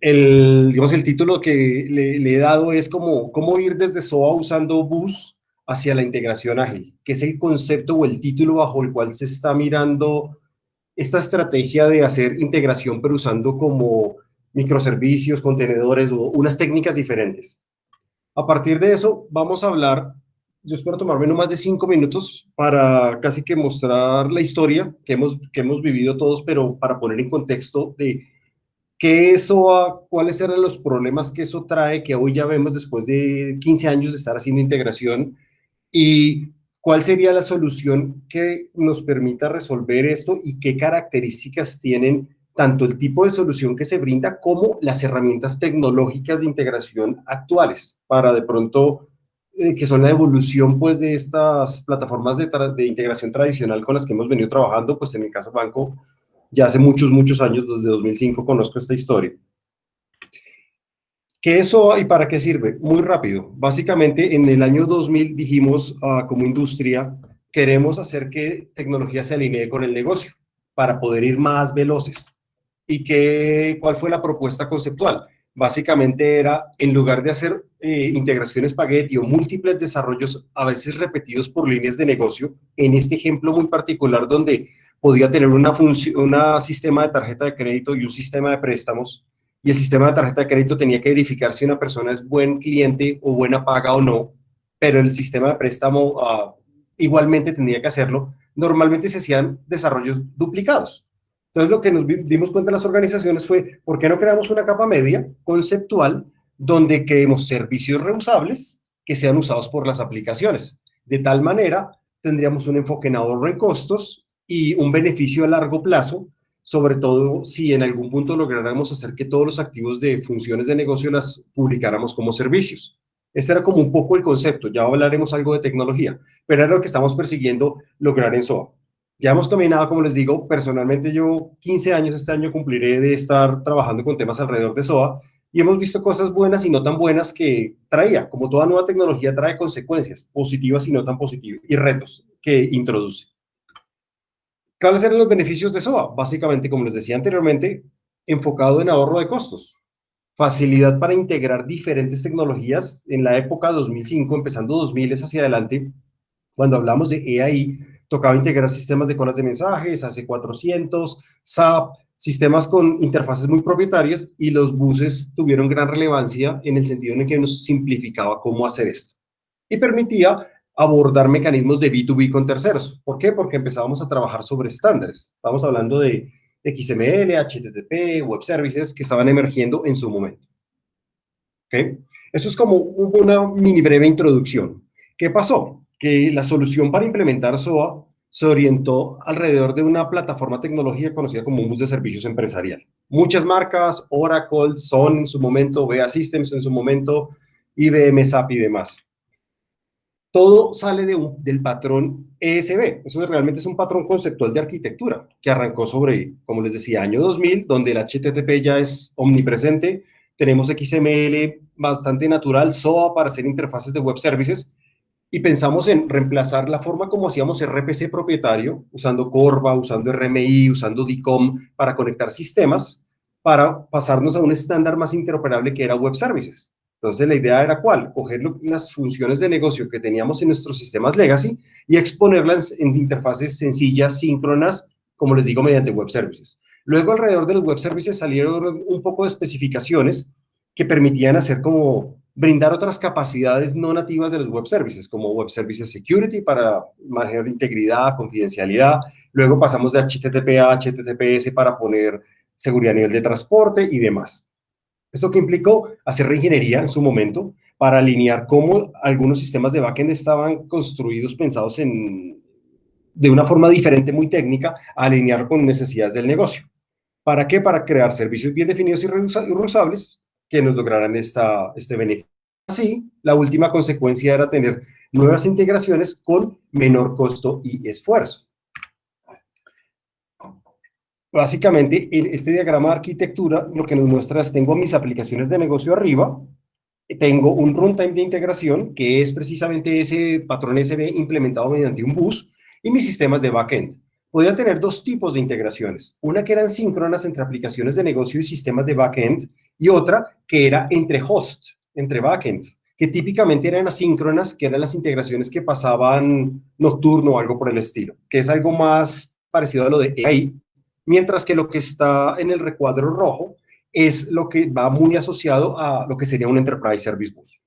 digamos, el título que le he dado es como cómo ir desde SOA usando BUS hacia la integración ágil, que es el concepto o el título bajo el cual se está mirando esta estrategia de hacer integración, pero usando como microservicios, contenedores o unas técnicas diferentes. A partir de eso, vamos a hablar, yo espero tomarme no más de 5 minutos para casi que mostrar la historia que hemos vivido todos, pero para poner en contexto de qué eso, cuáles eran los problemas que eso trae, que hoy ya vemos después de 15 años de estar haciendo integración, y cuál sería la solución que nos permita resolver esto y qué características tienen tanto el tipo de solución que se brinda como las herramientas tecnológicas de integración actuales para de pronto que son la evolución pues de estas plataformas de integración tradicional con las que hemos venido trabajando, pues en el caso banco ya hace muchos, muchos años, desde 2005 conozco esta historia. ¿Qué es SOA y para qué sirve? Muy rápido. Básicamente, en el año 2000 dijimos como industria, queremos hacer que tecnología se alinee con el negocio para poder ir más veloces. ¿Y cuál fue la propuesta conceptual? Básicamente era, en lugar de hacer integración espagueti o múltiples desarrollos, a veces repetidos por líneas de negocio, en este ejemplo muy particular donde podía tener una sistema de tarjeta de crédito y un sistema de préstamos, y el sistema de tarjeta de crédito tenía que verificar si una persona es buen cliente o buena paga o no, pero el sistema de préstamo igualmente tendría que hacerlo. Normalmente se hacían desarrollos duplicados. Entonces, lo que nos dimos cuenta en las organizaciones fue, ¿por qué no creamos una capa media conceptual donde creemos servicios reusables que sean usados por las aplicaciones? De tal manera, tendríamos un enfoque en ahorro en costos y un beneficio a largo plazo, sobre todo si en algún punto lográramos hacer que todos los activos de funciones de negocio las publicáramos como servicios. Este era como un poco el concepto, ya hablaremos algo de tecnología, pero era lo que estamos persiguiendo lograr en SOA. Ya hemos caminado, como les digo, personalmente yo 15 años este año cumpliré de estar trabajando con temas alrededor de SOA y hemos visto cosas buenas y no tan buenas que traía, como toda nueva tecnología trae consecuencias positivas y no tan positivas y retos que introduce. ¿Cuáles eran los beneficios de SOA? Básicamente, como les decía anteriormente, enfocado en ahorro de costos, facilidad para integrar diferentes tecnologías. En la época 2005, empezando 2000 hacia adelante, cuando hablamos de EAI, tocaba integrar sistemas de colas de mensajes, AC400, SAP, sistemas con interfaces muy propietarias, y los buses tuvieron gran relevancia en el sentido en el que nos simplificaba cómo hacer esto. Y permitía abordar mecanismos de B2B con terceros. ¿Por qué? Porque empezábamos a trabajar sobre estándares. Estamos hablando de XML, HTTP, web services que estaban emergiendo en su momento. ¿Okay? Eso es como una mini breve introducción. ¿Qué pasó? Que la solución para implementar SOA se orientó alrededor de una plataforma tecnológica conocida como un bus de servicios empresarial. Muchas marcas, Oracle, Sun en su momento, BA Systems en su momento, IBM, SAP y demás. Todo sale del patrón ESB. Eso realmente es un patrón conceptual de arquitectura que arrancó sobre, como les decía, año 2000, donde el HTTP ya es omnipresente. Tenemos XML bastante natural, SOA para hacer interfaces de web services, y pensamos en reemplazar la forma como hacíamos RPC propietario, usando Corva, usando RMI, usando DICOM para conectar sistemas, para pasarnos a un estándar más interoperable que era web services. Entonces, la idea era ¿cuál? Coger las funciones de negocio que teníamos en nuestros sistemas legacy y exponerlas en interfaces sencillas, síncronas, como les digo, mediante web services. Luego, alrededor de los web services salieron un poco de especificaciones que permitían hacer como brindar otras capacidades no nativas de los web services, como web services security para manejar integridad, confidencialidad. Luego pasamos de HTTP a HTTPS para poner seguridad a nivel de transporte y demás. Esto que implicó hacer reingeniería en su momento para alinear cómo algunos sistemas de backend estaban construidos, pensados de una forma diferente, muy técnica, a alinear con necesidades del negocio. ¿Para qué? Para crear servicios bien definidos y reusables que nos lograran este beneficio. Así, la última consecuencia era tener nuevas integraciones con menor costo y esfuerzo. Básicamente, este diagrama de arquitectura lo que nos muestra es, tengo mis aplicaciones de negocio arriba, tengo un runtime de integración, que es precisamente ese patrón SB implementado mediante un bus, y mis sistemas de backend. Podía tener dos tipos de integraciones, una que eran síncronas entre aplicaciones de negocio y sistemas de backend, y otra que era entre host, entre backends, que típicamente eran asíncronas, que eran las integraciones que pasaban nocturno o algo por el estilo, que es algo más parecido a lo de AI, mientras que lo que está en el recuadro rojo es lo que va muy asociado a lo que sería un Enterprise Service Bus,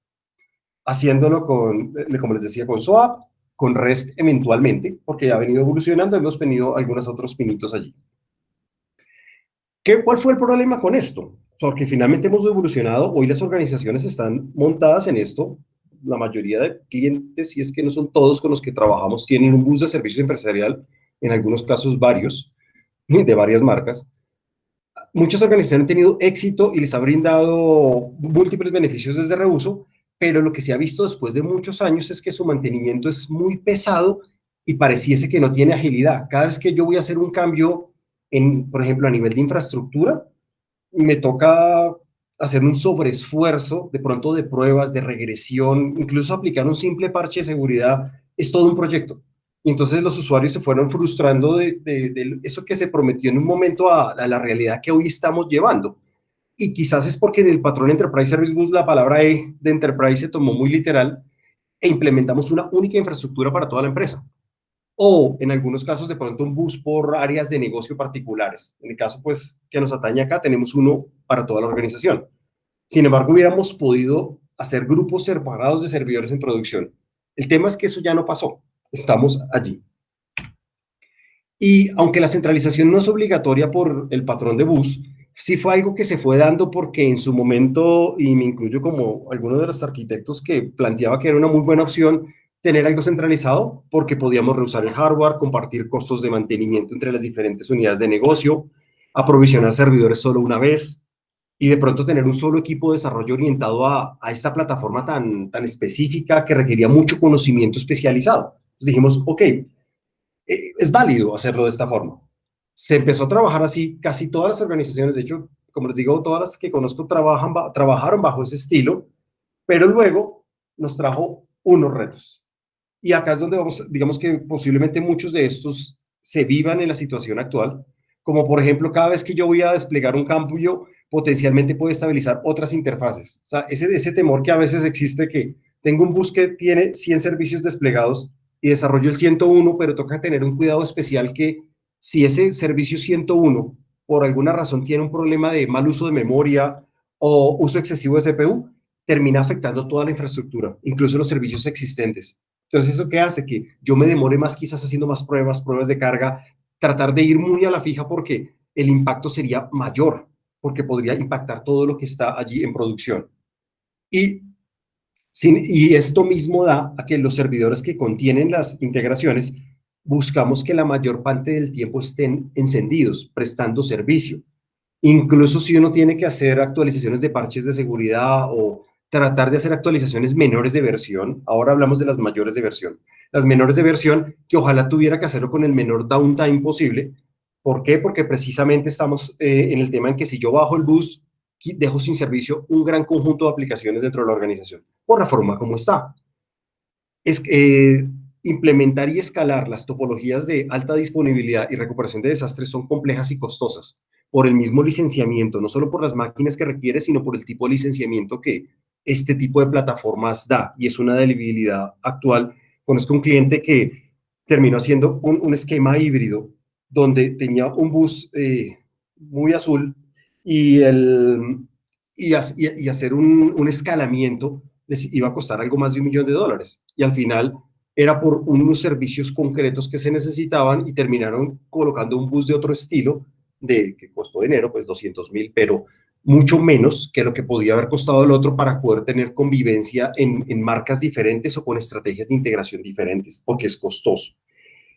haciéndolo con, como les decía, con SOAP, con REST eventualmente, porque ya ha venido evolucionando, hemos tenido algunos otros pinitos allí. ¿Cuál fue el problema con esto? Porque finalmente hemos evolucionado, hoy las organizaciones están montadas en esto, la mayoría de clientes, si es que no son todos con los que trabajamos, tienen un bus de servicio empresarial, en algunos casos varios, de varias marcas. Muchas organizaciones han tenido éxito y les ha brindado múltiples beneficios desde reuso, pero lo que se ha visto después de muchos años es que su mantenimiento es muy pesado y pareciese que no tiene agilidad. Cada vez que yo voy a hacer un cambio, por ejemplo, a nivel de infraestructura, me toca hacer un sobreesfuerzo de pronto de pruebas, de regresión, incluso aplicar un simple parche de seguridad, es todo un proyecto. Y entonces los usuarios se fueron frustrando de eso que se prometió en un momento a la realidad que hoy estamos llevando. Y quizás es porque en el patrón Enterprise Service Bus la palabra E de Enterprise se tomó muy literal e implementamos una única infraestructura para toda la empresa. O en algunos casos de pronto un bus por áreas de negocio particulares. En el caso pues que nos atañe acá tenemos uno para toda la organización. Sin embargo, hubiéramos podido hacer grupos separados de servidores en producción. El tema es que eso ya no pasó. Estamos allí. Y aunque la centralización no es obligatoria por el patrón de bus, sí fue algo que se fue dando porque en su momento, y me incluyo como alguno de los arquitectos que planteaba que era una muy buena opción tener algo centralizado porque podíamos reusar el hardware, compartir costos de mantenimiento entre las diferentes unidades de negocio, aprovisionar servidores solo una vez y de pronto tener un solo equipo de desarrollo orientado a esta plataforma tan específica que requería mucho conocimiento especializado. Entonces dijimos, ok, es válido hacerlo de esta forma. Se empezó a trabajar así, casi todas las organizaciones, de hecho, como les digo, todas las que conozco trabajaron bajo ese estilo, pero luego nos trajo unos retos. Y acá es donde vamos, digamos que posiblemente muchos de estos se vivan en la situación actual, como por ejemplo, cada vez que yo voy a desplegar un cambio, potencialmente puede estabilizar otras interfaces. O sea, ese temor que a veces existe que tengo un bus que tiene 100 servicios desplegados y desarrollo el 101, pero toca tener un cuidado especial que si ese servicio 101 por alguna razón tiene un problema de mal uso de memoria o uso excesivo de CPU, termina afectando toda la infraestructura, incluso los servicios existentes. Entonces, ¿eso qué hace? Que yo me demore más quizás haciendo más pruebas de carga, tratar de ir muy a la fija porque el impacto sería mayor, porque podría impactar todo lo que está allí en producción. Y y esto mismo da a que los servidores que contienen las integraciones buscamos que la mayor parte del tiempo estén encendidos, prestando servicio. Incluso si uno tiene que hacer actualizaciones de parches de seguridad o tratar de hacer actualizaciones menores de versión, ahora hablamos de las mayores de versión, las menores de versión que ojalá tuviera que hacerlo con el menor downtime posible. ¿Por qué? Porque precisamente estamos en el tema en que si yo bajo el bus, dejo sin servicio un gran conjunto de aplicaciones dentro de la organización, por la forma como está. Es implementar y escalar las topologías de alta disponibilidad y recuperación de desastres son complejas y costosas por el mismo licenciamiento, no solo por las máquinas que requiere, sino por el tipo de licenciamiento que este tipo de plataformas da, y es una debilidad actual. Conozco un cliente que terminó haciendo un esquema híbrido donde tenía un bus muy azul y, y hacer un escalamiento les iba a costar algo más de $1.000.000 y al final era por unos servicios concretos que se necesitaban y terminaron colocando un bus de otro estilo que costó dinero, pues 200.000, pero mucho menos que lo que podía haber costado el otro para poder tener convivencia en marcas diferentes o con estrategias de integración diferentes, porque es costoso.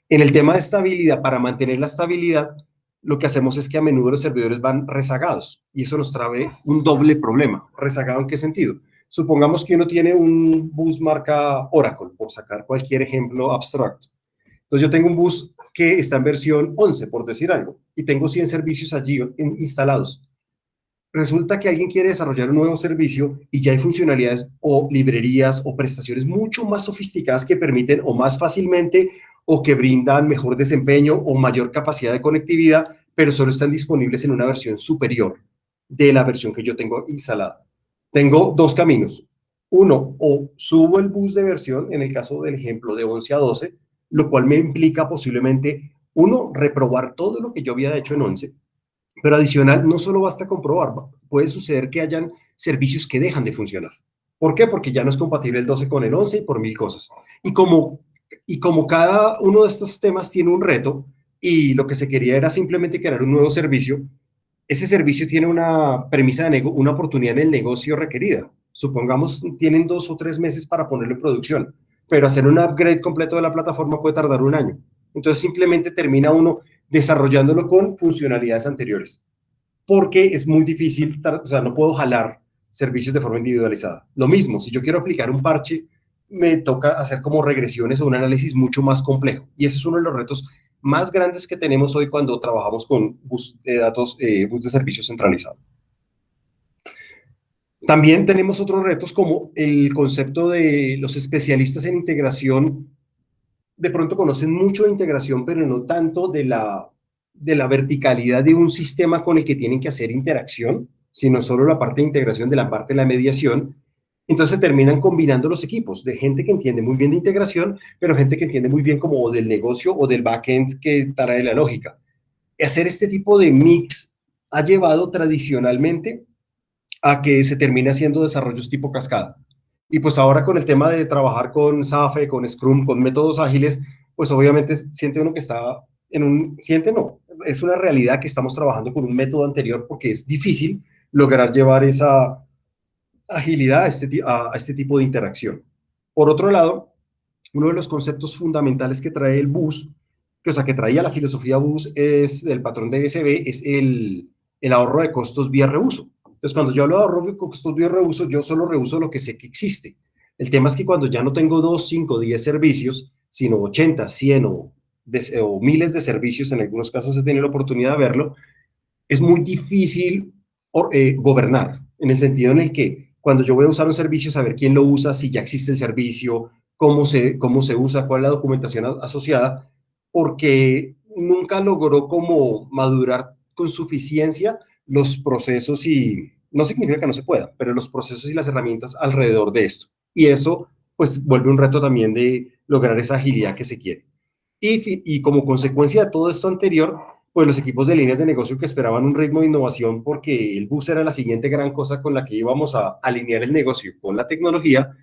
En el tema de estabilidad, para mantener la estabilidad, lo que hacemos es que a menudo los servidores van rezagados y eso nos trae un doble problema. ¿Rezagado en qué sentido? Supongamos que uno tiene un bus marca Oracle, por sacar cualquier ejemplo abstracto. Entonces yo tengo un bus que está en versión 11, por decir algo, y tengo 100 servicios allí instalados. Resulta que alguien quiere desarrollar un nuevo servicio y ya hay funcionalidades o librerías o prestaciones mucho más sofisticadas que permiten o más fácilmente o que brindan mejor desempeño o mayor capacidad de conectividad, pero solo están disponibles en una versión superior. de la versión que yo tengo instalada. Tengo dos caminos. Uno, o subo el bus de versión, en el caso del ejemplo de 11 a 12, lo cual me implica posiblemente, uno, reprobar todo lo que yo había hecho en 11, pero adicional, no solo basta comprobar, puede suceder que hayan servicios que dejan de funcionar. ¿Por qué? Porque ya no es compatible el 12 con el 11 y por mil cosas. Y como, y como cada uno de estos temas tiene un reto y lo que se quería era simplemente crear un nuevo servicio, ese servicio tiene una premisa de una oportunidad en el negocio requerida. Supongamos tienen 2 o 3 meses para ponerlo en producción, pero hacer un upgrade completo de la plataforma puede tardar un año. Entonces simplemente termina uno desarrollándolo con funcionalidades anteriores, porque es muy difícil, o sea, no puedo jalar servicios de forma individualizada. Lo mismo, si yo quiero aplicar un parche, me toca hacer como regresiones o un análisis mucho más complejo. Y ese es uno de los retos más grandes que tenemos hoy cuando trabajamos con bus de datos, bus de servicios centralizado. También tenemos otros retos como el concepto de los especialistas en integración. De pronto conocen mucho de integración, pero no tanto de la verticalidad de un sistema con el que tienen que hacer interacción, sino solo la parte de integración de la parte de la mediación. Entonces terminan combinando los equipos de gente que entiende muy bien de integración, pero gente que entiende muy bien como del negocio o del backend que trae la lógica. Hacer este tipo de mix ha llevado tradicionalmente a que se termine haciendo desarrollos tipo cascada. Y pues ahora con el tema de trabajar con SAFe, con Scrum, con métodos ágiles, pues obviamente siente uno que está en un, siente no, es una realidad que estamos trabajando con un método anterior porque es difícil lograr llevar esa agilidad a este tipo de interacción. Por otro lado, uno de los conceptos fundamentales que trae el bus, o sea, que traía la filosofía bus, es el patrón de ESB, es el ahorro de costos vía reuso. Entonces, cuando yo hablo de ahorro de costos vía reuso, yo solo reuso lo que sé que existe. El tema es que cuando ya no tengo 2, 5, 10 servicios, sino 80, 100 o miles de servicios, en algunos casos he tenido la oportunidad de verlo, es muy difícil gobernar, en el sentido en el que cuando yo voy a usar un servicio, saber quién lo usa, si ya existe el servicio, cómo se usa, cuál es la documentación asociada, porque nunca logró como madurar con suficiencia los procesos y no significa que no se pueda, pero los procesos y las herramientas alrededor de esto. Y eso pues vuelve un reto también de lograr esa agilidad que se quiere. Y como consecuencia de todo esto anterior, pues los equipos de líneas de negocio que esperaban un ritmo de innovación porque el bus era la siguiente gran cosa con la que íbamos a alinear el negocio con la tecnología,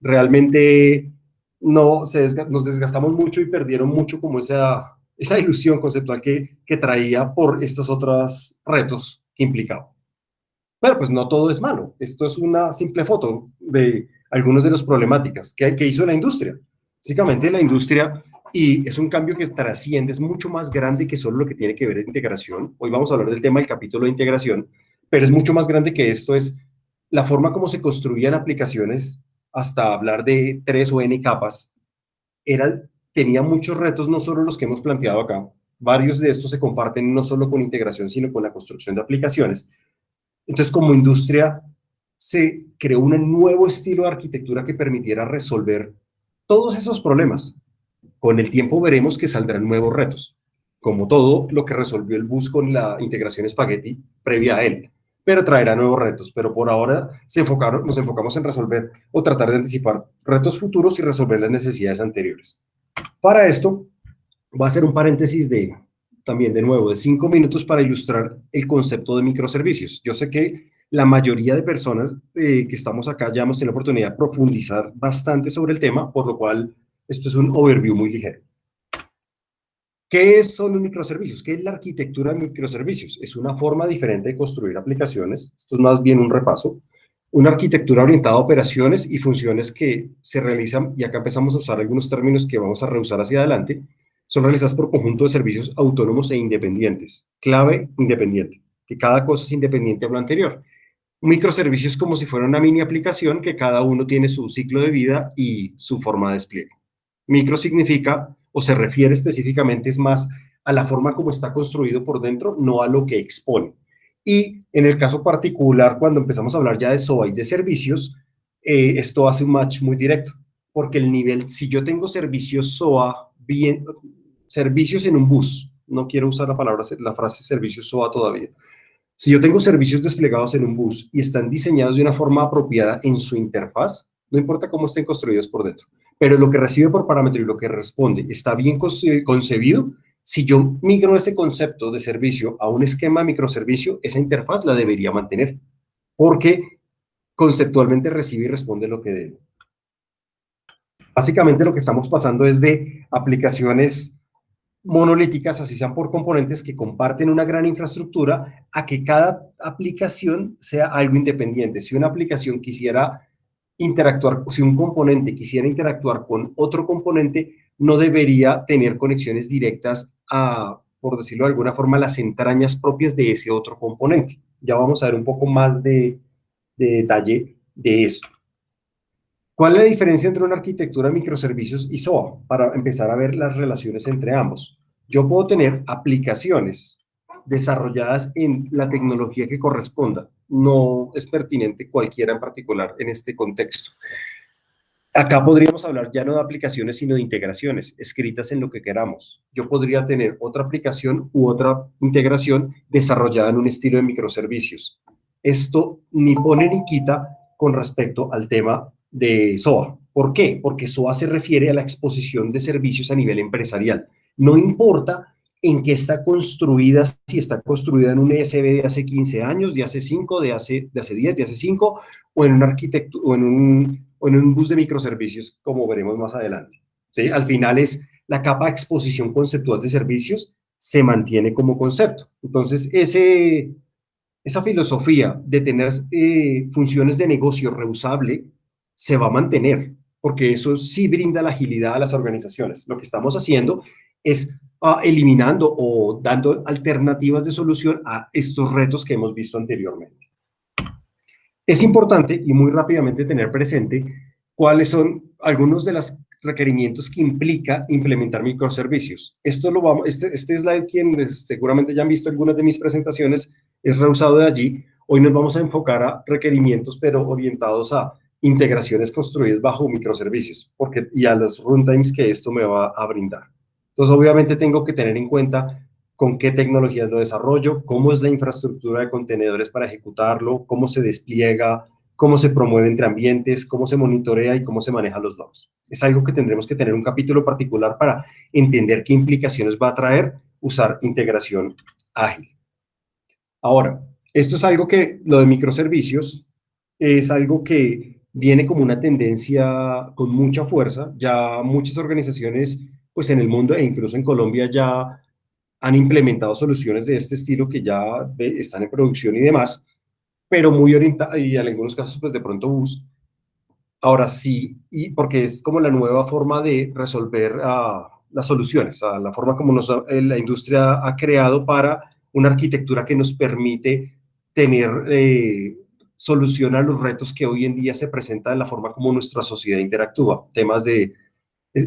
realmente no, nos desgastamos mucho y perdieron mucho como esa ilusión conceptual que traía por estos otros retos que implicaba. Pero pues no todo es malo. Esto es una simple foto de algunas de las problemáticas que hizo la industria. Básicamente la industria, y es un cambio que trasciende, es mucho más grande que solo lo que tiene que ver con integración. Hoy vamos a hablar del tema del capítulo de integración, pero es mucho más grande que esto, es la forma como se construían aplicaciones hasta hablar de 3 o n capas. Tenía muchos retos, no solo los que hemos planteado acá. Varios de estos se comparten no solo con integración, sino con la construcción de aplicaciones. Entonces, como industria, se creó un nuevo estilo de arquitectura que permitiera resolver todos esos problemas. Con el tiempo veremos que saldrán nuevos retos, como todo lo que resolvió el bus con la integración Spaghetti previa a él, pero traerá nuevos retos. Pero por ahora nos enfocamos en resolver o tratar de anticipar retos futuros y resolver las necesidades anteriores. Para esto, voy a hacer un paréntesis también de nuevo, de 5 minutos para ilustrar el concepto de microservicios. Yo sé que la mayoría de personas que estamos acá ya hemos tenido la oportunidad de profundizar bastante sobre el tema, por lo cual esto es un overview muy ligero. ¿Qué son los microservicios? ¿Qué es la arquitectura de microservicios? Es una forma diferente de construir aplicaciones. Esto es más bien un repaso. Una arquitectura orientada a operaciones y funciones que se realizan, y acá empezamos a usar algunos términos que vamos a reusar hacia adelante, son realizadas por conjunto de servicios autónomos e independientes. Clave, independiente, que cada cosa es independiente a lo anterior. Un microservicio es como si fuera una mini aplicación que cada uno tiene su ciclo de vida y su forma de despliegue. Micro significa, o se refiere específicamente, es más a la forma como está construido por dentro, no a lo que expone. Y en el caso particular, cuando empezamos a hablar ya de SOA y de servicios, esto hace un match muy directo, porque el nivel, si yo tengo servicios SOA, servicios en un bus, no quiero usar la frase servicios SOA todavía, Si yo tengo servicios desplegados en un bus y están diseñados de una forma apropiada en su interfaz, no importa cómo estén construidos por dentro, pero lo que recibe por parámetro y lo que responde está bien concebido, si yo migro ese concepto de servicio a un esquema de microservicio, esa interfaz la debería mantener, porque conceptualmente recibe y responde lo que debe. Básicamente lo que estamos pasando es de aplicaciones monolíticas, así sean por componentes que comparten una gran infraestructura, a que cada aplicación sea algo independiente. Si una aplicación quisiera interactuar, si un componente quisiera interactuar con otro componente, no debería tener conexiones directas a, por decirlo de alguna forma, las entrañas propias de ese otro componente. Ya vamos a ver un poco más de detalle de esto. ¿Cuál es la diferencia entre una arquitectura de microservicios y SOA? Para empezar a ver las relaciones entre ambos. Yo puedo tener aplicaciones desarrolladas en la tecnología que corresponda. No es pertinente cualquiera en particular en este contexto. Acá podríamos hablar ya no de aplicaciones, sino de integraciones, escritas en lo que queramos. Yo podría tener otra aplicación u otra integración desarrollada en un estilo de microservicios. Esto ni pone ni quita con respecto al tema de SOA. ¿Por qué? Porque SOA se refiere a la exposición de servicios a nivel empresarial. No importa en qué está construida, si está construida en un ESB de hace 15 años, de hace 5, de hace 10, de hace 5, o en un arquitecto, o en un bus de microservicios, como veremos más adelante. ¿Sí? Al final es la capa de exposición conceptual de servicios se mantiene como concepto. Entonces, esa filosofía de tener funciones de negocio reusable se va a mantener, porque eso sí brinda la agilidad a las organizaciones. Lo que estamos haciendo es eliminando o dando alternativas de solución a estos retos que hemos visto anteriormente. Es importante y muy rápidamente tener presente cuáles son algunos de los requerimientos que implica implementar microservicios. Este slide, quienes seguramente ya han visto algunas de mis presentaciones, es reusado de allí. Hoy nos vamos a enfocar a requerimientos, pero orientados a integraciones construidas bajo microservicios, y a los runtimes que esto me va a brindar. Entonces, obviamente tengo que tener en cuenta con qué tecnologías lo desarrollo, cómo es la infraestructura de contenedores para ejecutarlo, cómo se despliega, cómo se promueve entre ambientes, cómo se monitorea y cómo se manejan los logs. Es algo que tendremos que tener un capítulo particular para entender qué implicaciones va a traer usar integración ágil. Ahora, esto es algo que, lo de microservicios, es algo que viene como una tendencia con mucha fuerza. Ya muchas organizaciones, pues en el mundo e incluso en Colombia ya han implementado soluciones de este estilo que ya están en producción y demás, pero muy orientadas, y en algunos casos pues de pronto bus. Ahora sí, y porque es como la nueva forma de resolver las soluciones, la forma como la industria ha creado para una arquitectura que nos permite tener solución a los retos que hoy en día se presentan en la forma como nuestra sociedad interactúa, temas de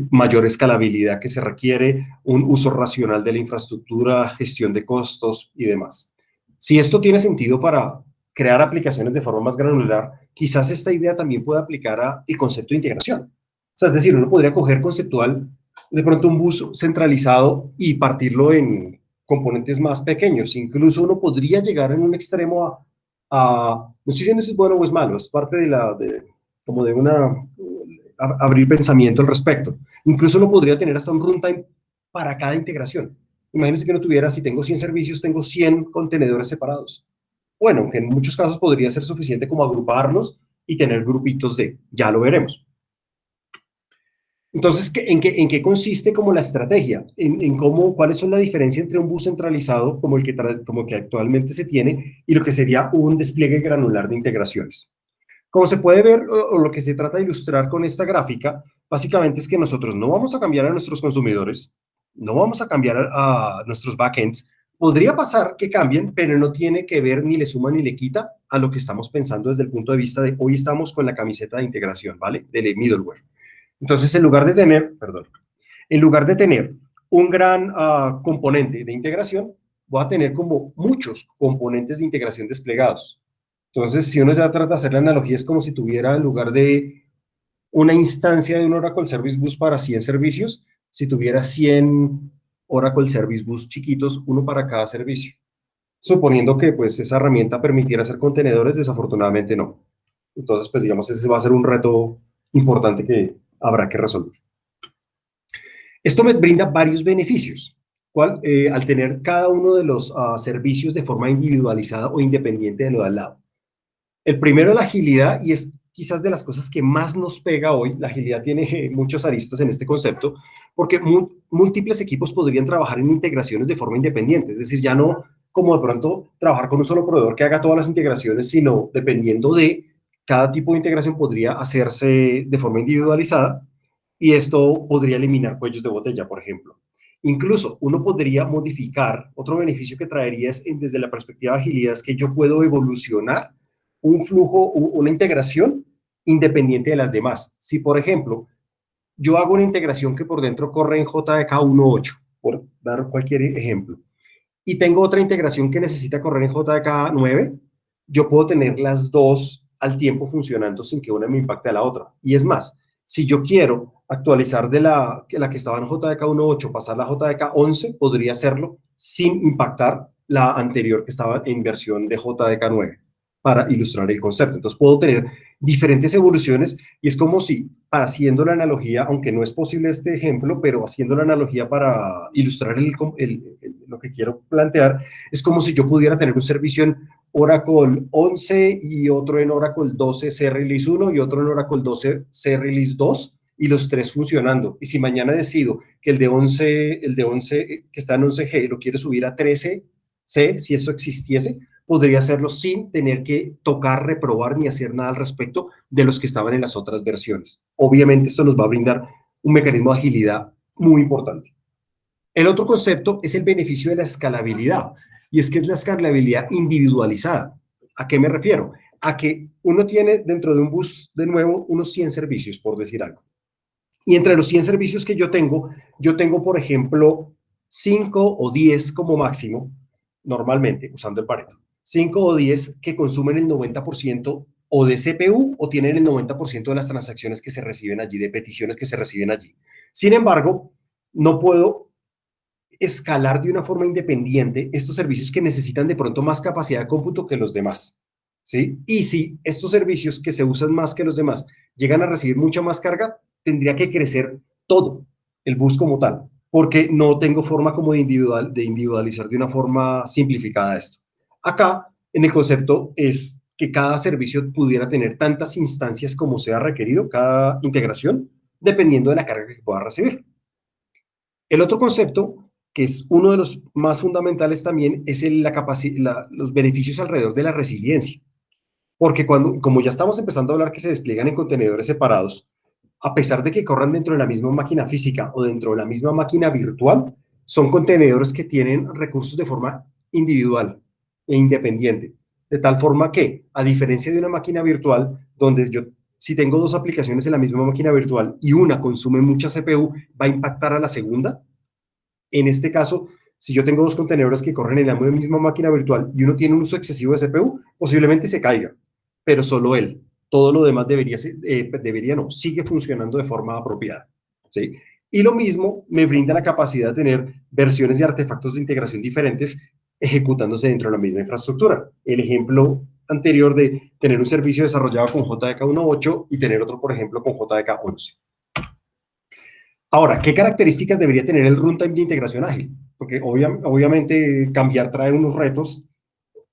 mayor escalabilidad que se requiere, un uso racional de la infraestructura, gestión de costos y demás. Si esto tiene sentido para crear aplicaciones de forma más granular, quizás esta idea también pueda aplicar al concepto de integración. O sea, es decir, uno podría coger conceptual de pronto un bus centralizado y partirlo en componentes más pequeños. Incluso uno podría llegar en un extremo no sé si eso es bueno o es malo, es parte como de una abrir pensamiento al respecto. Incluso uno podría tener hasta un runtime para cada integración. Imagínense que no tuviera, si tengo 100 servicios, tengo 100 contenedores separados. Bueno, aunque en muchos casos podría ser suficiente como agruparlos y tener grupitos ya lo veremos. Entonces, ¿en qué consiste como la estrategia? ¿Cuáles son la diferencia entre un bus centralizado como como que actualmente se tiene y lo que sería un despliegue granular de integraciones? Como se puede ver, o lo que se trata de ilustrar con esta gráfica, básicamente es que nosotros no vamos a cambiar a nuestros consumidores, no vamos a cambiar a nuestros backends. Podría pasar que cambien, pero no tiene que ver ni le suma ni le quita a lo que estamos pensando desde el punto de vista de hoy estamos con la camiseta de integración, ¿vale? Del middleware. Entonces, en lugar de tener un gran componente de integración, voy a tener como muchos componentes de integración desplegados. Entonces, si uno ya trata de hacer la analogía, es como si tuviera en lugar de una instancia de un Oracle Service Bus para 100 servicios, si tuviera 100 Oracle Service Bus chiquitos, uno para cada servicio. suponiendo que pues esa herramienta permitiera hacer contenedores, desafortunadamente no. Entonces, pues digamos, ese va a ser un reto importante que habrá que resolver. Esto me brinda varios beneficios. Al tener cada uno de los servicios de forma individualizada o independiente de lo de al lado. El primero es la agilidad y es quizás de las cosas que más nos pega hoy. La agilidad tiene muchos aristas en este concepto porque múltiples equipos podrían trabajar en integraciones de forma independiente, es decir, ya no como de pronto trabajar con un solo proveedor que haga todas las integraciones, sino dependiendo de cada tipo de integración podría hacerse de forma individualizada y esto podría eliminar cuellos de botella, por ejemplo. Incluso uno podría modificar, otro beneficio que traería es desde la perspectiva de agilidad es que yo puedo evolucionar un flujo, una integración independiente de las demás. Si, por ejemplo, yo hago una integración que por dentro corre en JDK 1.8, por dar cualquier ejemplo, y tengo otra integración que necesita correr en JDK 9, yo puedo tener las dos al tiempo funcionando sin que una me impacte a la otra. Y es más, si yo quiero actualizar de la que estaba en JDK 1.8, pasar a JDK 11, podría hacerlo sin impactar la anterior que estaba en versión de JDK 9 para ilustrar el concepto. Entonces puedo tener diferentes evoluciones y es como si, haciendo la analogía, aunque no es posible este ejemplo, pero haciendo la analogía para ilustrar lo que quiero plantear, es como si yo pudiera tener un servicio en Oracle 11 y otro en Oracle 12 C-Release 1 y otro en Oracle 12 C-Release 2 y los tres funcionando. Y si mañana decido que el de 11 que está en 11G lo quiero subir a 13C, si eso existiese, podría hacerlo sin tener que tocar, reprobar ni hacer nada al respecto de los que estaban en las otras versiones. Obviamente esto nos va a brindar un mecanismo de agilidad muy importante. El otro concepto es el beneficio de la escalabilidad, y es que es la escalabilidad individualizada. ¿A qué me refiero? A que uno tiene dentro de un bus, de nuevo, unos 100 servicios, por decir algo. Y entre los 100 servicios que yo tengo, por ejemplo, 5 o 10 como máximo, normalmente, usando el Pareto. 5 o 10 que consumen el 90% o de CPU o tienen el 90% de las transacciones que se reciben allí, de peticiones que se reciben allí. Sin embargo, no puedo escalar de una forma independiente estos servicios que necesitan de pronto más capacidad de cómputo que los demás. ¿Sí? Y si estos servicios que se usan más que los demás llegan a recibir mucha más carga, tendría que crecer todo el bus como tal, porque no tengo forma como de individualizar de una forma simplificada esto. Acá, en el concepto, es que cada servicio pudiera tener tantas instancias como sea requerido, cada integración, dependiendo de la carga que pueda recibir. El otro concepto, que es uno de los más fundamentales también, es los beneficios alrededor de la resiliencia. Porque como ya estamos empezando a hablar que se despliegan en contenedores separados, a pesar de que corran dentro de la misma máquina física o dentro de la misma máquina virtual, son contenedores que tienen recursos de forma individual e independiente. De tal forma que, a diferencia de una máquina virtual, donde si tengo dos aplicaciones en la misma máquina virtual y una consume mucha CPU, va a impactar a la segunda. En este caso, si yo tengo dos contenedores que corren en la misma máquina virtual y uno tiene un uso excesivo de CPU, posiblemente se caiga, pero solo él. Todo lo demás sigue funcionando de forma apropiada. ¿Sí? Y lo mismo me brinda la capacidad de tener versiones de artefactos de integración diferentes ejecutándose dentro de la misma infraestructura. El ejemplo anterior de tener un servicio desarrollado con JDK 1.8 y tener otro, por ejemplo, con JDK 11. Ahora, ¿qué características debería tener el runtime de integración ágil? Porque obviamente cambiar trae unos retos,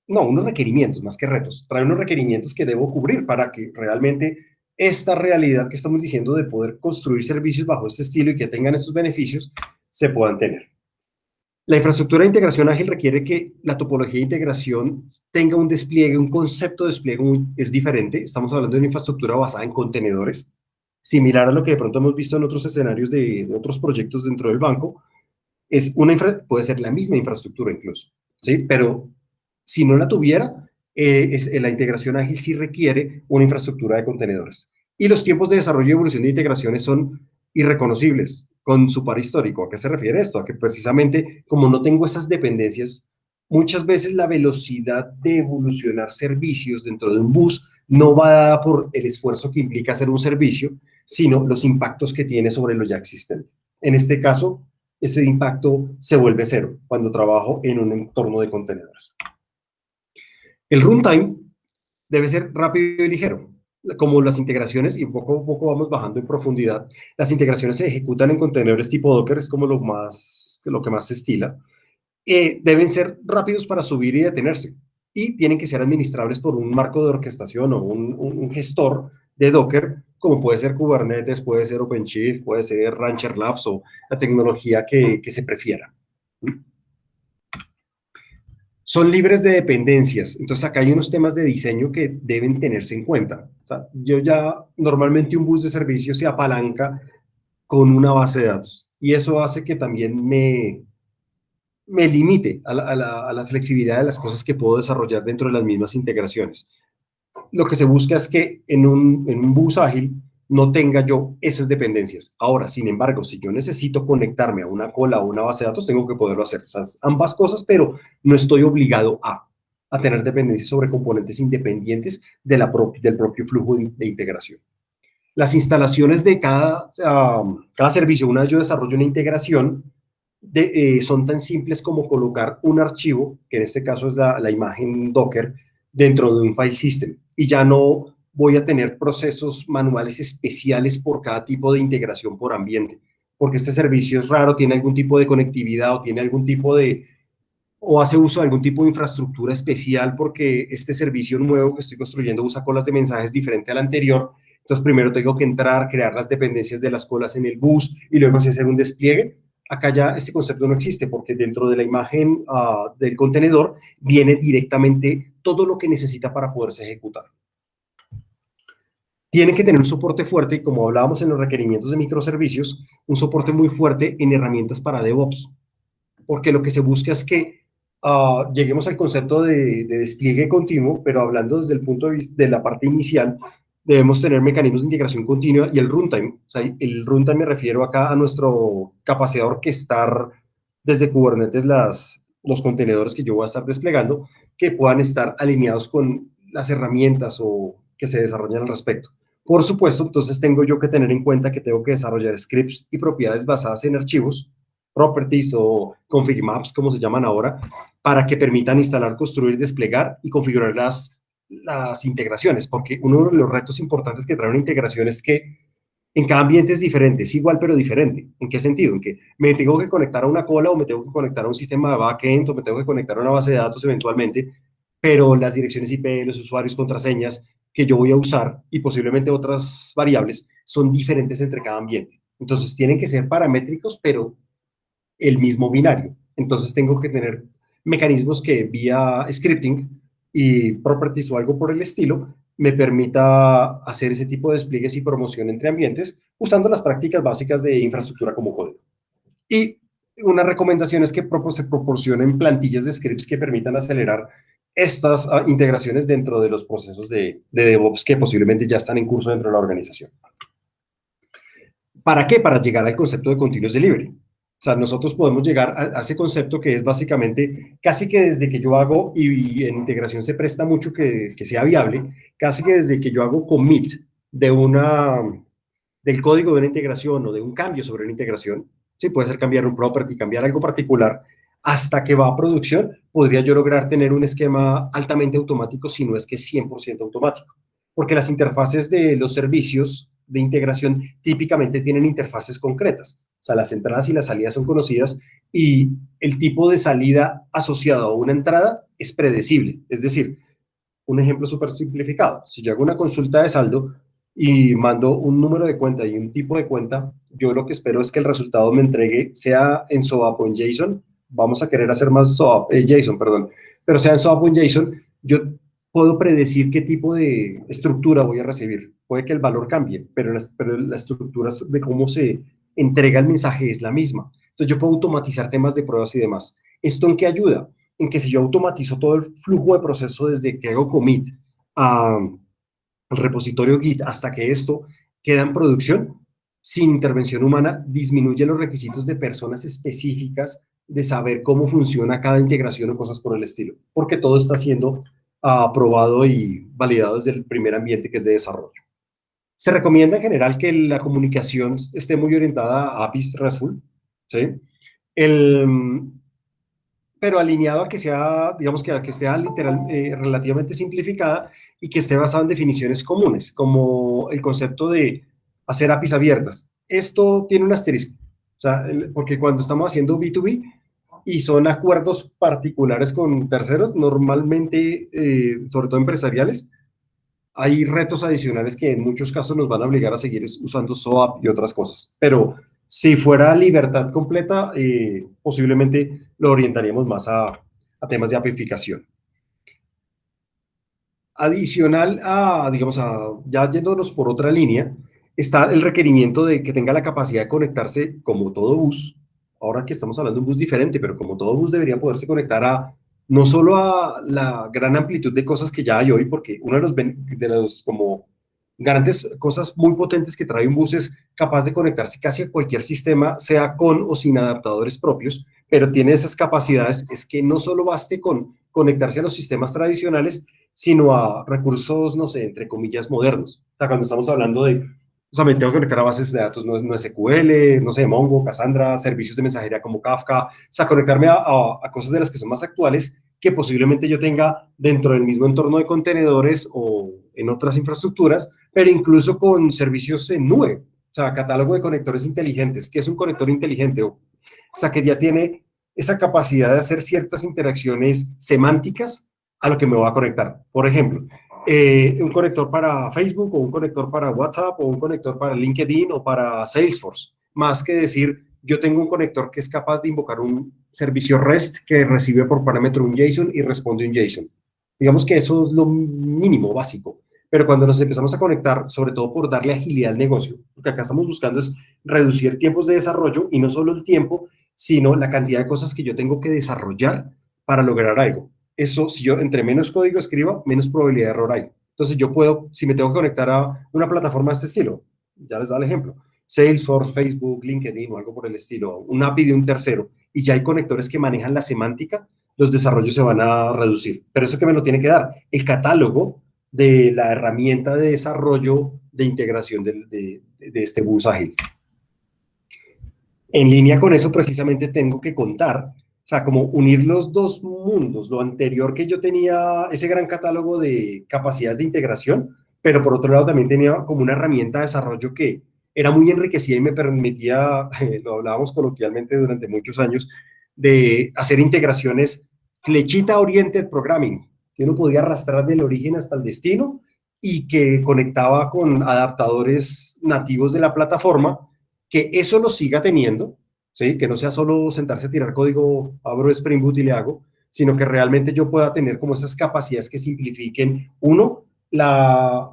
no, unos requerimientos más que retos, trae unos requerimientos que debo cubrir para que realmente esta realidad que estamos diciendo de poder construir servicios bajo este estilo y que tengan estos beneficios se puedan tener. La infraestructura de integración ágil requiere que la topología de integración tenga un despliegue, un concepto de despliegue es diferente. Estamos hablando de una infraestructura basada en contenedores, similar a lo que de pronto hemos visto en otros escenarios de otros proyectos dentro del banco. Puede ser la misma infraestructura incluso, ¿sí? Pero si no la tuviera, la integración ágil sí requiere una infraestructura de contenedores. Y los tiempos de desarrollo y evolución de integraciones son irreconocibles con su par histórico. ¿A qué se refiere esto? A que precisamente como no tengo esas dependencias, muchas veces la velocidad de evolucionar servicios dentro de un bus no va dada por el esfuerzo que implica hacer un servicio, sino los impactos que tiene sobre lo ya existente. En este caso, ese impacto se vuelve cero cuando trabajo en un entorno de contenedores. El runtime debe ser rápido y ligero, como las integraciones, y poco a poco vamos bajando en profundidad. Las integraciones se ejecutan en contenedores tipo Docker, es como lo que más se estila. Deben ser rápidos para subir y detenerse, y tienen que ser administrables por un marco de orquestación o un gestor de Docker, como puede ser Kubernetes, puede ser OpenShift, puede ser Rancher Labs o la tecnología que se prefiera. Son libres de dependencias. Entonces, acá hay unos temas de diseño que deben tenerse en cuenta. O sea, yo ya normalmente un bus de servicio se apalanca con una base de datos, y eso hace que también me limite a la flexibilidad de las cosas que puedo desarrollar dentro de las mismas integraciones. Lo que se busca es que en un bus ágil no tenga yo esas dependencias. Ahora, sin embargo, si yo necesito conectarme a una cola o una base de datos, tengo que poderlo hacer. O sea, ambas cosas, pero no estoy obligado a tener dependencias sobre componentes independientes del propio flujo de integración. Las instalaciones de cada servicio, una vez yo desarrollo una integración, son tan simples como colocar un archivo, que en este caso es la imagen Docker, dentro de un file system. Y ya no voy a tener procesos manuales especiales por cada tipo de integración por ambiente, porque este servicio es raro, tiene algún tipo de conectividad o tiene algún tipo de, o hace uso de algún tipo de infraestructura especial porque este servicio nuevo que estoy construyendo usa colas de mensajes diferente al anterior. Entonces, primero tengo que entrar, crear las dependencias de las colas en el bus y luego hacer un despliegue. Acá ya este concepto no existe porque dentro de la imagen del contenedor viene directamente todo lo que necesita para poderse ejecutar. Tiene que tener un soporte fuerte, y como hablábamos en los requerimientos de microservicios, un soporte muy fuerte en herramientas para DevOps, porque lo que se busca es que lleguemos al concepto de despliegue continuo, pero hablando desde el punto de vista de la parte inicial, debemos tener mecanismos de integración continua y el runtime. O sea, el runtime me refiero acá a nuestro capacidad de orquestar desde Kubernetes los contenedores que yo voy a estar desplegando, que puedan estar alineados con las herramientas o que se desarrollan al respecto. Por supuesto, entonces tengo yo que tener en cuenta que tengo que desarrollar scripts y propiedades basadas en archivos, properties o config maps, como se llaman ahora, para que permitan instalar, construir, desplegar y configurar las integraciones, porque uno de los retos importantes que trae una integración es que en cada ambiente es diferente, es igual pero diferente. ¿En qué sentido? En que me tengo que conectar a una cola o me tengo que conectar a un sistema de backend o me tengo que conectar a una base de datos eventualmente, pero las direcciones IP, los usuarios, contraseñas que yo voy a usar y posiblemente otras variables son diferentes entre cada ambiente. Entonces tienen que ser paramétricos, pero el mismo binario. Entonces tengo que tener mecanismos que vía scripting y properties o algo por el estilo me permita hacer ese tipo de despliegues y promoción entre ambientes usando las prácticas básicas de infraestructura como código. Y una recomendación es que se proporcionen plantillas de scripts que permitan acelerar estas integraciones dentro de los procesos de DevOps que posiblemente ya están en curso dentro de la organización. ¿Para qué? Para llegar al concepto de continuous delivery. O sea, nosotros podemos llegar a ese concepto que es básicamente casi que desde que yo hago, y en integración se presta mucho que sea viable, casi que desde que yo hago commit de del código de una integración o de un cambio sobre una integración, sí, puede ser cambiar un property, cambiar algo particular, hasta que va a producción, podría yo lograr tener un esquema altamente automático, si no es que 100% automático. Porque las interfaces de los servicios de integración típicamente tienen interfaces concretas. O sea, las entradas y las salidas son conocidas y el tipo de salida asociado a una entrada es predecible. Es decir, un ejemplo súper simplificado. Si yo hago una consulta de saldo y mando un número de cuenta y un tipo de cuenta, yo lo que espero es que el resultado me entregue, sea en SOAP o en JSON. Vamos a querer hacer más SOAP, JSON, perdón, pero sea en SOAP o en JSON, yo puedo predecir qué tipo de estructura voy a recibir. Puede que el valor cambie, pero la estructura de cómo se entrega el mensaje es la misma. Entonces yo puedo automatizar temas de pruebas y demás. ¿Esto en qué ayuda? En que si yo automatizo todo el flujo de proceso desde que hago commit al repositorio Git hasta que esto queda en producción, sin intervención humana, disminuye los requisitos de personas específicas de saber cómo funciona cada integración o cosas por el estilo, porque todo está siendo aprobado y validado desde el primer ambiente que es de desarrollo. Se recomienda en general que la comunicación esté muy orientada a APIs RESTful, ¿sí? El, pero alineado a que sea, digamos que a que esté relativamente simplificada y que esté basada en definiciones comunes, como el concepto de hacer APIs abiertas. Esto tiene un asterisco, o sea, porque cuando estamos haciendo B2B y son acuerdos particulares con terceros, normalmente, sobre todo empresariales, hay retos adicionales que en muchos casos nos van a obligar a seguir usando SOAP y otras cosas. Pero si fuera libertad completa, posiblemente lo orientaríamos más a temas de apificación. Adicional a, digamos, ya yéndonos por otra línea, está el requerimiento de que tenga la capacidad de conectarse como todo bus. Ahora que estamos hablando de un bus diferente, pero como todo bus debería poderse conectar a no solo a la gran amplitud de cosas que ya hay hoy, porque uno de los como grandes cosas muy potentes que trae un bus es capaz de conectarse casi a cualquier sistema, sea con o sin adaptadores propios, pero tiene esas capacidades, es que no solo baste con conectarse a los sistemas tradicionales, sino a recursos, no sé, entre comillas, modernos. O sea, cuando estamos hablando de, o sea, me tengo que conectar a bases de datos no SQL, no sé, Mongo, Cassandra, servicios de mensajería como Kafka, o sea, conectarme a cosas de las que son más actuales que posiblemente yo tenga dentro del mismo entorno de contenedores o en otras infraestructuras, pero incluso con servicios en nube. O sea, catálogo de conectores inteligentes. ¿Qué es un conector inteligente? O sea, que ya tiene esa capacidad de hacer ciertas interacciones semánticas a lo que me voy a conectar. Por ejemplo, un conector para Facebook o un conector para WhatsApp o un conector para LinkedIn o para Salesforce. Más que decir, yo tengo un conector que es capaz de invocar un servicio REST que recibe por parámetro un JSON y responde un JSON. Digamos que eso es lo mínimo, básico. Pero cuando nos empezamos a conectar, sobre todo por darle agilidad al negocio, lo que acá estamos buscando es reducir tiempos de desarrollo y no solo el tiempo, sino la cantidad de cosas que yo tengo que desarrollar para lograr algo. Eso, si yo entre menos código escriba, menos probabilidad de error hay. Entonces yo puedo, si me tengo que conectar a una plataforma de este estilo, ya les da el ejemplo, Salesforce, Facebook, LinkedIn o algo por el estilo, un API de un tercero, y ya hay conectores que manejan la semántica, los desarrollos se van a reducir. Pero eso que me lo tiene que dar el catálogo de la herramienta de desarrollo de integración de este bus ágil. En línea con eso, precisamente tengo que contar, o sea, como unir los dos mundos, lo anterior que yo tenía ese gran catálogo de capacidades de integración, pero por otro lado también tenía como una herramienta de desarrollo que era muy enriquecida y me permitía, lo hablábamos coloquialmente durante muchos años, de hacer integraciones flechita oriented programming, que uno podía arrastrar del origen hasta el destino y que conectaba con adaptadores nativos de la plataforma, que eso lo siga teniendo, ¿sí? Que no sea solo sentarse a tirar código, abro Spring Boot y le hago, sino que realmente yo pueda tener como esas capacidades que simplifiquen, uno, las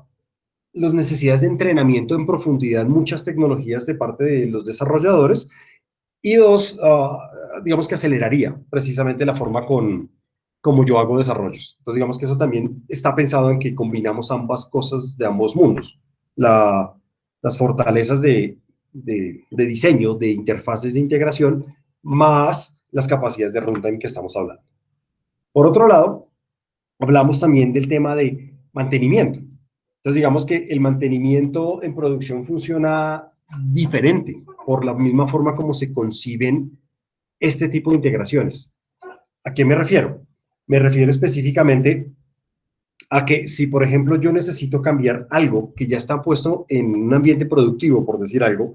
necesidades de entrenamiento en profundidad, muchas tecnologías de parte de los desarrolladores, y dos, digamos que aceleraría precisamente la forma como yo hago desarrollos. Entonces, digamos que eso también está pensado en que combinamos ambas cosas de ambos mundos. Las fortalezas de diseño, de interfaces de integración, más las capacidades de runtime que estamos hablando. Por otro lado, hablamos también del tema de mantenimiento. Entonces, digamos que el mantenimiento en producción funciona diferente por la misma forma como se conciben este tipo de integraciones. ¿A qué me refiero? Me refiero específicamente a que si, por ejemplo, yo necesito cambiar algo que ya está puesto en un ambiente productivo, por decir algo,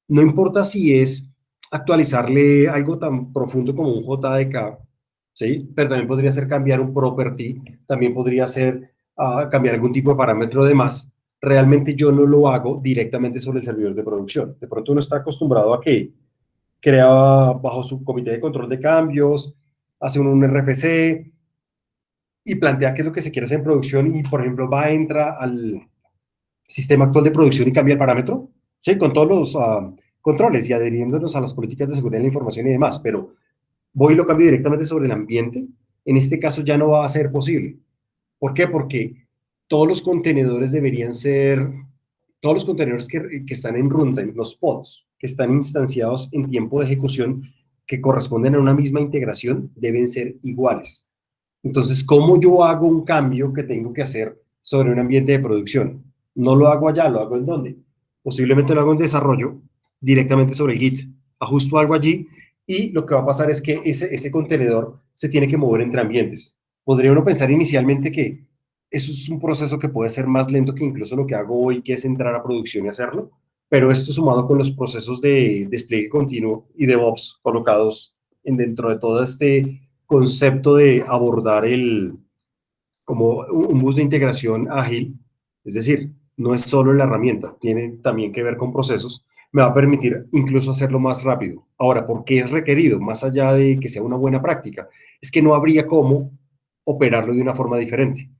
no importa si es actualizarle algo tan profundo como un JDK, ¿sí? Pero también podría ser cambiar un property, también podría ser cambiar algún tipo de parámetro de más. Realmente yo no lo hago directamente sobre el servidor de producción. De pronto uno está acostumbrado a que crea bajo su comité de control de cambios, hace un RFC y plantea qué es lo que se quiere hacer en producción y, por ejemplo, entra al sistema actual de producción y cambia el parámetro, ¿sí? Con todos los controles y adheriéndonos a las políticas de seguridad de la información y demás, pero voy y lo cambio directamente sobre el ambiente. En este caso ya no va a ser posible. ¿Por qué? Porque todos los contenedores deberían ser, todos los contenedores que están en runtime, los pods, que están instanciados en tiempo de ejecución, que corresponden a una misma integración, deben ser iguales. Entonces, ¿cómo yo hago un cambio que tengo que hacer sobre un ambiente de producción? No lo hago allá, lo hago en dónde. Posiblemente lo hago en desarrollo, directamente sobre el Git. Ajusto algo allí y lo que va a pasar es que ese contenedor se tiene que mover entre ambientes. Podría uno pensar inicialmente que eso es un proceso que puede ser más lento que incluso lo que hago hoy, que es entrar a producción y hacerlo, pero esto sumado con los procesos de despliegue continuo y DevOps colocados dentro de todo este concepto de abordar como un bus de integración ágil, es decir, no es solo la herramienta, tiene también que ver con procesos, me va a permitir incluso hacerlo más rápido. Ahora, ¿por qué es requerido? Más allá de que sea una buena práctica, es que no habría cómo operarlo de una forma diferente.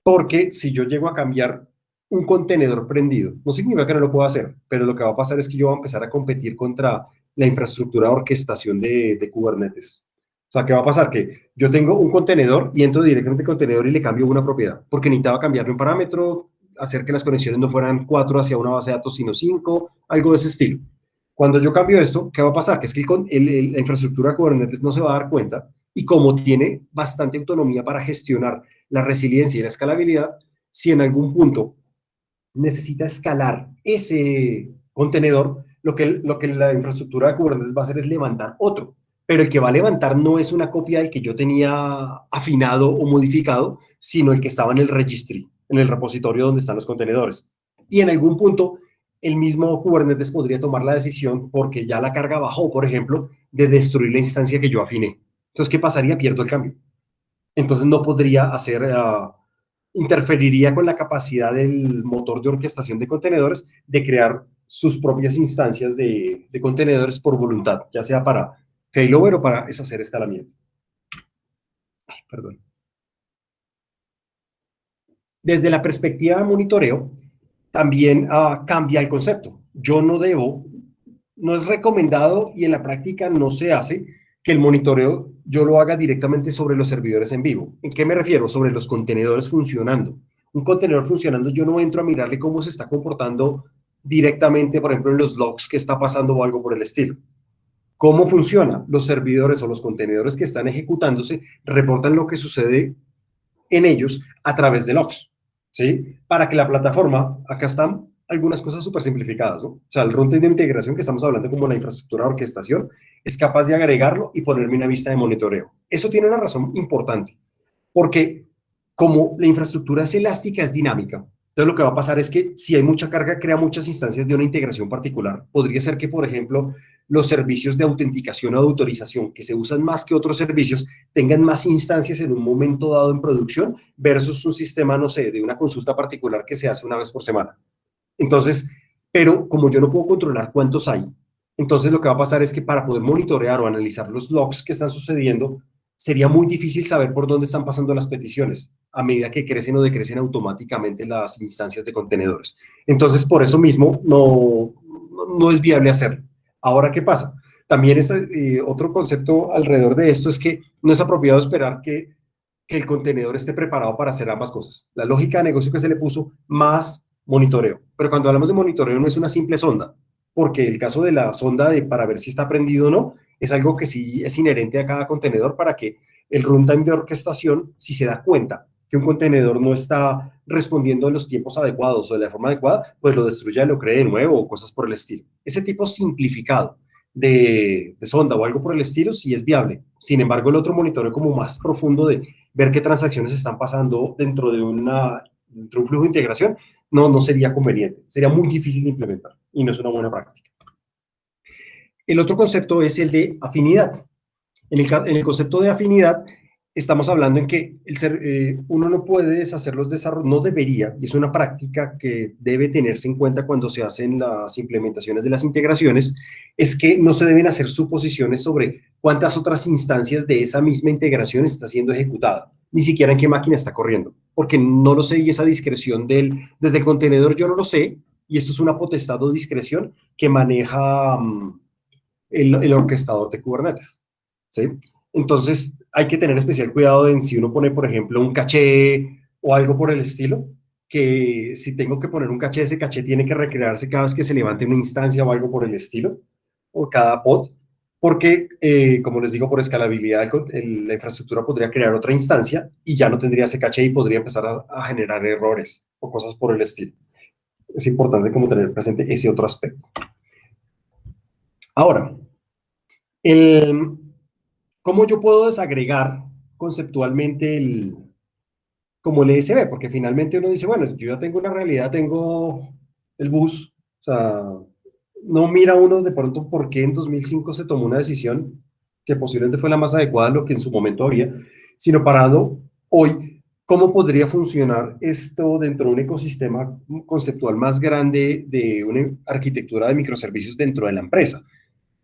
Porque si yo llego a cambiar un contenedor prendido, no significa que no lo pueda hacer, pero lo que va a pasar es que yo voy a empezar a competir contra la infraestructura de orquestación de Kubernetes. O sea, ¿qué va a pasar? Que yo tengo un contenedor y entro directamente al contenedor y le cambio una propiedad, porque necesitaba cambiarle un parámetro, hacer que las conexiones no fueran 4 hacia una base de datos, sino 5, algo de ese estilo. Cuando yo cambio esto, ¿qué va a pasar? Que es que la infraestructura de Kubernetes no se va a dar cuenta y como tiene bastante autonomía para gestionar la resiliencia y la escalabilidad, si en algún punto necesita escalar ese contenedor, lo que la infraestructura de Kubernetes va a hacer es levantar otro. Pero el que va a levantar no es una copia del que yo tenía afinado o modificado, sino el que estaba en el registry, en el repositorio donde están los contenedores. Y en algún punto, el mismo Kubernetes podría tomar la decisión, porque ya la carga bajó, por ejemplo, de destruir la instancia que yo afiné. Entonces, ¿qué pasaría? Pierdo el cambio. Entonces no podría hacer, interferiría con la capacidad del motor de orquestación de contenedores de crear sus propias instancias de contenedores por voluntad, ya sea para failover o para hacer escalamiento. Ay, perdón. Desde la perspectiva de monitoreo, también cambia el concepto. Yo no debo, no es recomendado y en la práctica no se hace que el monitoreo yo lo haga directamente sobre los servidores en vivo. ¿En qué me refiero? Sobre los contenedores funcionando. Un contenedor funcionando, yo no entro a mirarle cómo se está comportando directamente, por ejemplo, en los logs que está pasando o algo por el estilo. ¿Cómo funciona? Los servidores o los contenedores que están ejecutándose reportan lo que sucede en ellos a través de logs, ¿sí? Para que la plataforma, acá están algunas cosas súper simplificadas, ¿no? O sea, el runtime de integración que estamos hablando como la infraestructura de orquestación es capaz de agregarlo y ponerme una vista de monitoreo. Eso tiene una razón importante, porque como la infraestructura es elástica, es dinámica. Entonces lo que va a pasar es que si hay mucha carga, crea muchas instancias de una integración particular. Podría ser que, por ejemplo, los servicios de autenticación o de autorización que se usan más que otros servicios tengan más instancias en un momento dado en producción versus un sistema, no sé, de una consulta particular que se hace una vez por semana. Entonces, pero como yo no puedo controlar cuántos hay, entonces lo que va a pasar es que para poder monitorear o analizar los logs que están sucediendo, sería muy difícil saber por dónde están pasando las peticiones a medida que crecen o decrecen automáticamente las instancias de contenedores. Entonces, por eso mismo no es viable hacerlo. Ahora, ¿qué pasa? También es otro concepto alrededor de esto es que no es apropiado esperar que el contenedor esté preparado para hacer ambas cosas. La lógica de negocio que se le puso más monitoreo. Pero cuando hablamos de monitoreo no es una simple sonda, porque el caso de la sonda para ver si está prendido o no es algo que sí es inherente a cada contenedor para que el runtime de orquestación, si se da cuenta que un contenedor no está respondiendo en los tiempos adecuados o de la forma adecuada, pues lo destruya y lo cree de nuevo o cosas por el estilo. Ese tipo simplificado de sonda o algo por el estilo sí es viable. Sin embargo, el otro monitoreo como más profundo de ver qué transacciones están pasando dentro de un flujo de integración, no sería conveniente. Sería muy difícil de implementar y no es una buena práctica. El otro concepto es el de afinidad. En el concepto de afinidad, estamos hablando en que uno no puede deshacer los desarrollos, no debería, y es una práctica que debe tenerse en cuenta cuando se hacen las implementaciones de las integraciones, es que no se deben hacer suposiciones sobre cuántas otras instancias de esa misma integración está siendo ejecutada, ni siquiera en qué máquina está corriendo, porque no lo sé y esa discreción desde el contenedor yo no lo sé, y esto es una potestad o discreción que maneja el orquestador de Kubernetes. ¿Sí? Entonces, hay que tener especial cuidado en si uno pone, por ejemplo, un caché o algo por el estilo, que si tengo que poner un caché, ese caché tiene que recrearse cada vez que se levante una instancia o algo por el estilo, o cada pod, porque, como les digo, por escalabilidad, la infraestructura podría crear otra instancia y ya no tendría ese caché y podría empezar a generar errores o cosas por el estilo. Es importante como tener presente ese otro aspecto. Ahora, El, ¿Cómo yo puedo desagregar conceptualmente como el ESB? Porque finalmente uno dice, bueno, yo ya tengo una realidad, tengo el bus, o sea, no mira uno de pronto por qué en 2005 se tomó una decisión que posiblemente fue la más adecuada de lo que en su momento había, sino parado hoy, ¿cómo podría funcionar esto dentro de un ecosistema conceptual más grande de una arquitectura de microservicios dentro de la empresa?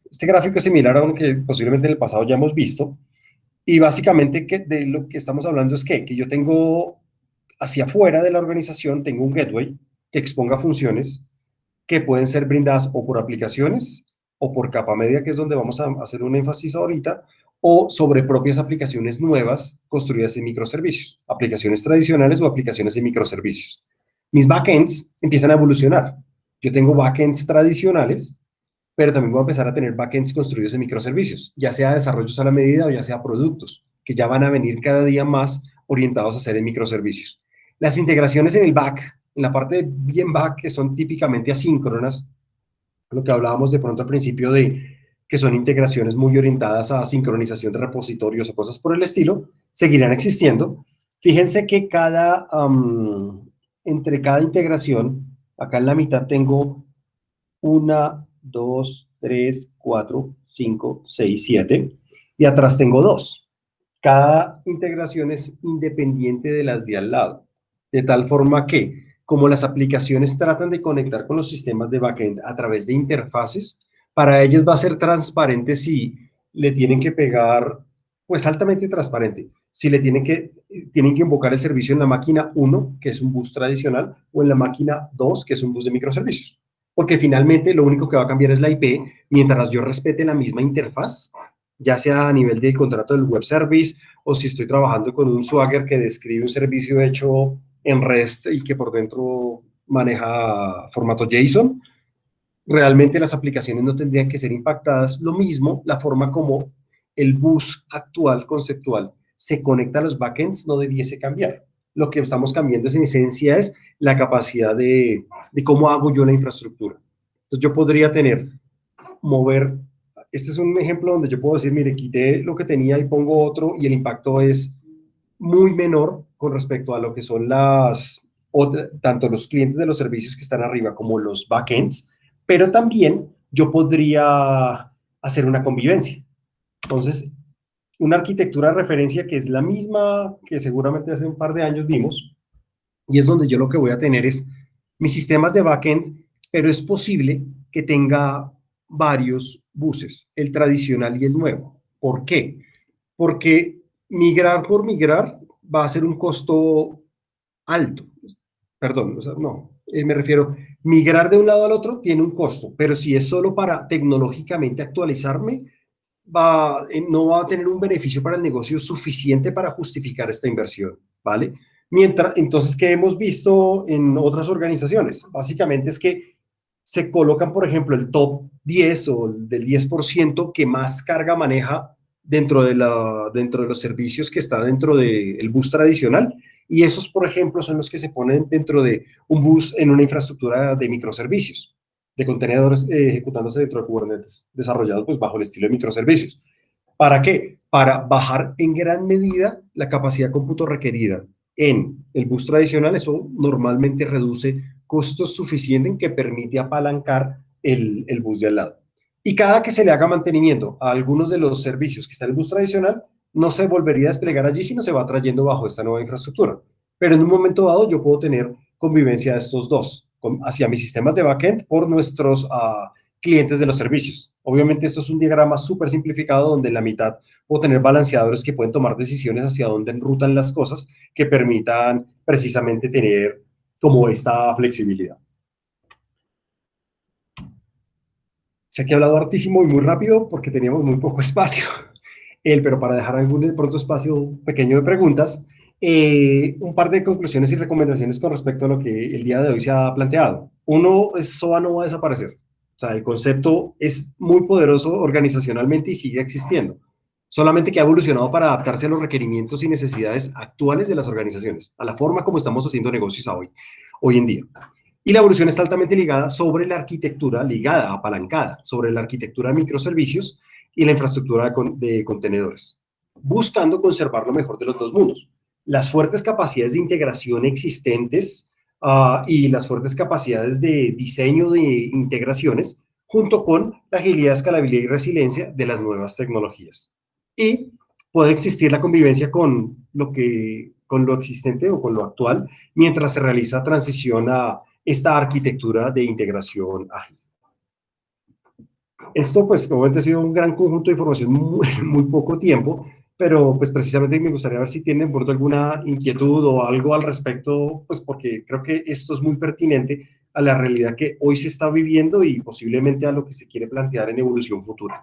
Este gráfico es similar a uno que posiblemente en el pasado ya hemos visto, y básicamente de lo que estamos hablando es que yo tengo hacia afuera de la organización, tengo un gateway que exponga funciones que pueden ser brindadas o por aplicaciones o por capa media, que es donde vamos a hacer un énfasis ahorita, o sobre propias aplicaciones nuevas construidas en microservicios, aplicaciones tradicionales o aplicaciones de microservicios. Mis backends empiezan a evolucionar. Yo tengo backends tradicionales, pero también voy a empezar a tener backends construidos en microservicios, ya sea desarrollos a la medida o ya sea productos, que ya van a venir cada día más orientados a ser en microservicios. Las integraciones en el back, en la parte de bien back, que son típicamente asíncronas, lo que hablábamos de pronto al principio de que son integraciones muy orientadas a sincronización de repositorios o cosas por el estilo, seguirán existiendo. Fíjense que entre cada integración, acá en la mitad tengo una, dos, tres, cuatro, cinco, seis, siete, y atrás tengo dos. Cada integración es independiente de las de al lado, de tal forma que, como las aplicaciones tratan de conectar con los sistemas de backend a través de interfaces, para ellas va a ser transparente si le tienen que pegar, pues altamente transparente, si tienen que invocar el servicio en la máquina 1, que es un bus tradicional, o en la máquina 2, que es un bus de microservicios. Porque finalmente lo único que va a cambiar es la IP, mientras yo respete la misma interfaz, ya sea a nivel del contrato del web service, o si estoy trabajando con un Swagger que describe un servicio hecho en REST y que por dentro maneja formato JSON, realmente las aplicaciones no tendrían que ser impactadas. Lo mismo, la forma como el bus actual conceptual se conecta a los backends no debiese cambiar. Lo que estamos cambiando es, en esencia, es la capacidad de cómo hago yo la infraestructura. Entonces yo podría mover, este es un ejemplo donde yo puedo decir, mire, quité lo que tenía y pongo otro, y el impacto es muy menor con respecto a lo que son tanto los clientes de los servicios que están arriba como los backends, pero también yo podría hacer una convivencia. Entonces, una arquitectura de referencia que es la misma que seguramente hace un par de años vimos, y es donde yo lo que voy a tener es mis sistemas de backend, pero es posible que tenga varios buses, el tradicional y el nuevo. ¿Por qué? Porque migrar por migrar va a ser un costo alto. Perdón, o sea, no, me refiero, migrar de un lado al otro tiene un costo, pero si es solo para tecnológicamente actualizarme, no va a tener un beneficio para el negocio suficiente para justificar esta inversión, ¿vale? Entonces, ¿qué hemos visto en otras organizaciones? Básicamente es que se colocan, por ejemplo, el top 10 o el del 10% que más carga maneja dentro de los servicios que está dentro del bus tradicional, y esos, por ejemplo, son los que se ponen dentro de un bus en una infraestructura de microservicios, de contenedores ejecutándose dentro de Kubernetes, desarrollados pues bajo el estilo de microservicios. ¿Para qué? Para bajar en gran medida la capacidad de cómputo requerida en el bus tradicional. Eso normalmente reduce costos suficientes en que permite apalancar el bus de al lado. Y cada que se le haga mantenimiento a algunos de los servicios que está en el bus tradicional, no se volvería a desplegar allí, sino se va trayendo bajo esta nueva infraestructura. Pero en un momento dado yo puedo tener convivencia de estos dos, hacia mis sistemas de backend por nuestros clientes de los servicios. Obviamente esto es un diagrama súper simplificado donde en la mitad puedo tener balanceadores que pueden tomar decisiones hacia dónde enrutan las cosas que permitan precisamente tener como esta flexibilidad. Sé que he hablado hartísimo y muy rápido porque teníamos muy poco espacio, pero para dejar algún de pronto espacio pequeño de preguntas, un par de conclusiones y recomendaciones con respecto a lo que el día de hoy se ha planteado. Uno, SOA no va a desaparecer. O sea, el concepto es muy poderoso organizacionalmente y sigue existiendo. Solamente que ha evolucionado para adaptarse a los requerimientos y necesidades actuales de las organizaciones, a la forma como estamos haciendo negocios hoy en día. Y la evolución está altamente ligada sobre la arquitectura, apalancada sobre la arquitectura de microservicios, y la infraestructura de contenedores, buscando conservar lo mejor de los dos mundos. Las fuertes capacidades de integración existentes y las fuertes capacidades de diseño de integraciones, junto con la agilidad, escalabilidad y resiliencia de las nuevas tecnologías. Y puede existir la convivencia con lo existente o con lo actual, mientras se realiza transición a esta arquitectura de integración ágil. Esto, pues, obviamente ha sido un gran conjunto de información muy poco tiempo, pero pues precisamente me gustaría ver si tienen por alguna inquietud o algo al respecto, pues porque creo que esto es muy pertinente a la realidad que hoy se está viviendo y posiblemente a lo que se quiere plantear en evolución futura.